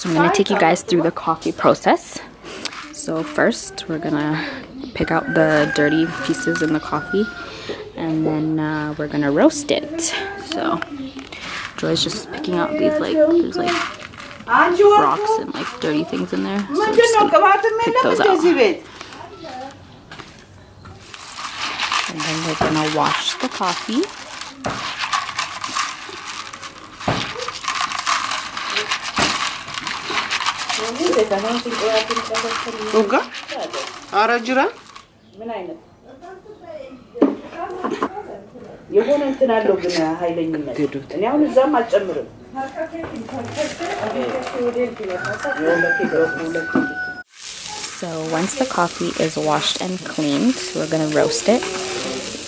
I'm gonna take you guys through the coffee process. So first, we're gonna pick out the dirty pieces in the coffee, and then we're gonna roast it. So Joy's just picking out these there's rocks and dirty things in there. So we're just gonna pick those out. And then we're gonna wash the coffee. So once the coffee is washed and cleaned, we're gonna roast it.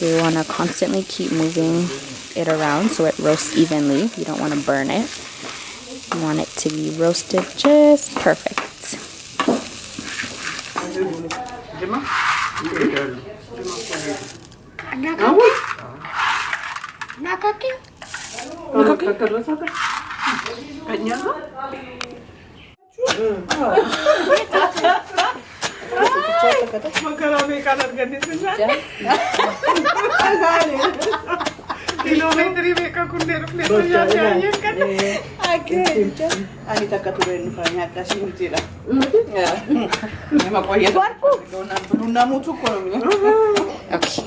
We want to constantly keep moving it around so it roasts evenly. You don't want to burn it. You want it to be roasted just perfect. Okay.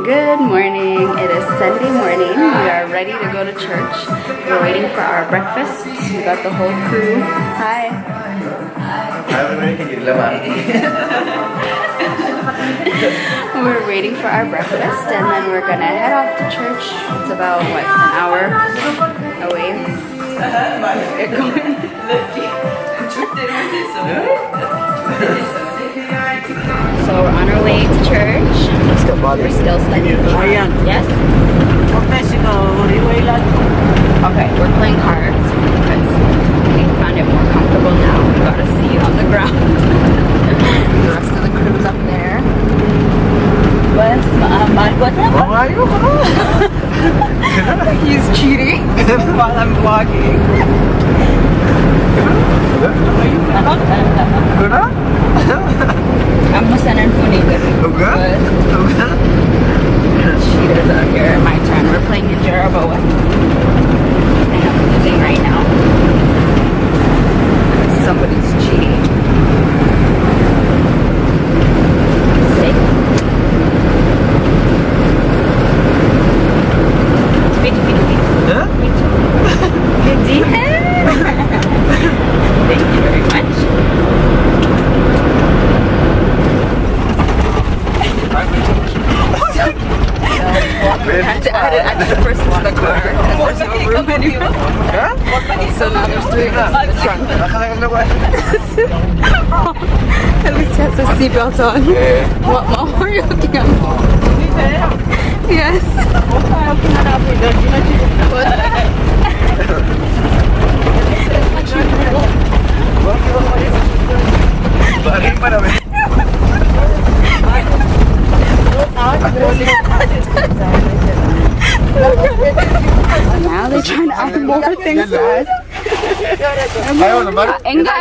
Good morning. It is Sunday morning. We are ready to go to church. We're waiting for our breakfast. We got the whole crew. Hi. We're waiting for our breakfast, and then we're gonna head off to church. It's about what, an hour away. Get going. So we're on our way to church. We're still studying. Yes? Okay, we're playing cards because we found it more comfortable now. We got a seat on the ground. The rest of the crew is up there. He's cheating while I'm vlogging. Cheaters out here. My turn. We're playing in Jarabawa. And I'm losing right now. Somebody's cheating. Sick. 50. Huh? 50. Thank you very much. I had to add it at the first one in the car. There's no room anymore. So now there's 3 of us in the trunk. At least he has a seatbelt on. What mom are you looking at? Yes. thanks to us. Enggak.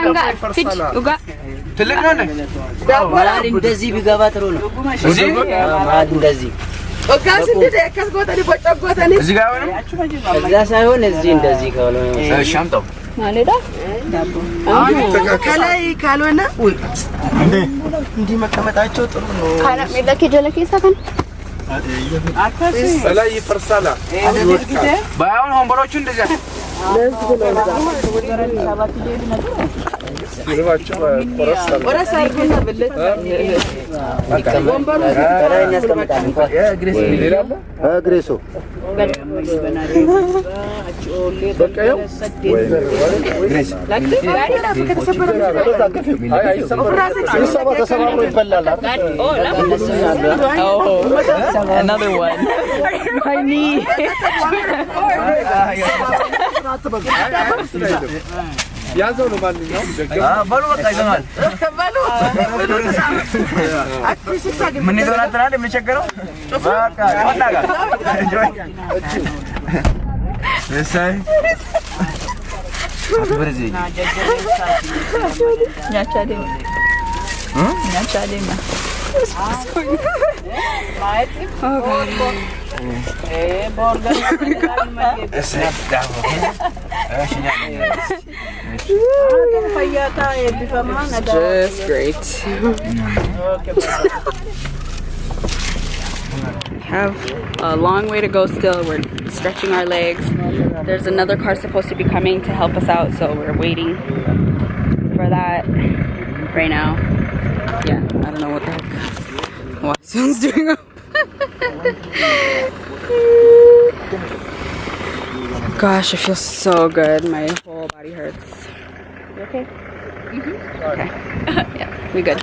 Fit, uga. ትልቅ ነው እንዴ? ማን እንደዚህ ቢገባ ጥሩ ነው። እዚህ ማን እንደዚህ እዚህ ጋር ነው እዛ ሳይሆን እዚህ እንደዚህ ከሆነ ሻምጣው ማለዳ ዳቦ ከላይ ካልሆነ እንዲህ መቀመጣቸው ጥሩ ነው። ካና ለከ ጀለከ ሰከን ላይ ይፈርሳላ ባይሆን ወንበሮቹ እንደዚህ ይልባችሁ ቆረስ አርገና በለት ወንበሩ ላይ እናስቀምጣለን። ግሬሶ በቃየው ግሬስ ተሰባብሮ ይበላል። another one. My knee. ያዘው ነው ማንኛውም በሉ በቃ ይዘናል። ምን ይዘናል ትናንት የምንቸገረው በቃ ወጣጋ እሰይ አትበርዚ Nyachadema. Nyachadema. Oh God. Just great. Have a long way to go still. We're stretching our legs. There's another car supposed to be coming to help us out, so we're waiting for that right now. Yeah, I don't know what the heck Watson's doing. Gosh, it feels so good. My whole body hurts. You okay? Mm-hmm. Okay. Yeah, we good.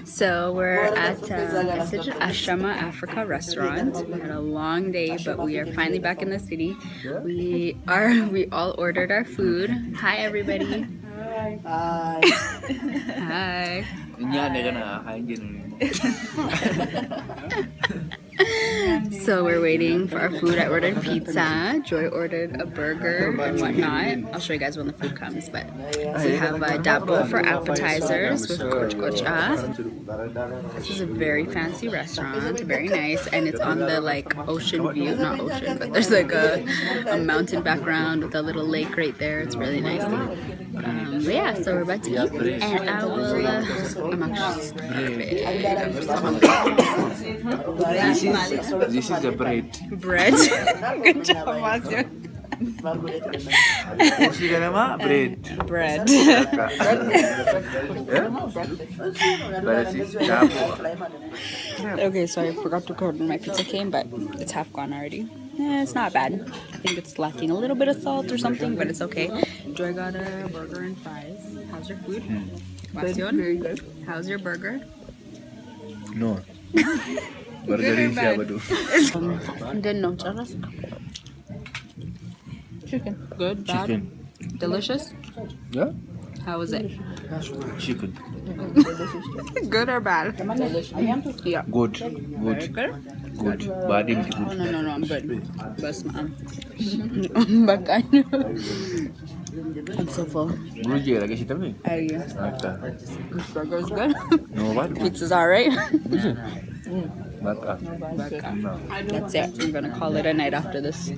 So we're at Ashama Africa restaurant. We had a long day, but we are finally back in the city. We all ordered our food. Hi everybody. Hi. Hi. So we're waiting for our food. I ordered pizza. Joy ordered a burger and whatnot. I'll show you guys when the food comes. But we have dabbo for appetizers with kochkocha. This is a very fancy restaurant, very nice, and it's on the like ocean view. Not ocean, but there's like a mountain background with a little lake right there. It's really nice. But yeah, so we're about to eat, and I will. I'm actually starving. This is the bread. Bread. Good job, Masio. Bread. Okay, so I forgot to order my pizza came, but it's half gone already. It's not bad. I think it's lacking a little bit of salt or something, but it's okay. Joy got a burger and fries. How's your food? Masio? Very good. How's your burger? No. Burger is yabadu. Didn't know. Chicken. Good, bad? Chicken. Delicious? Yeah? How was it? Chicken. Good or bad? Yeah. Good. Good. Good. Bad mti Oh, good. no, I'm good. Best man. Baka. I'm so full. Guru je lagi situ ni. Hey, Maka. burger's good. No bad. Pizza's alright. Maka. That's it. I'm gonna call it a night after this.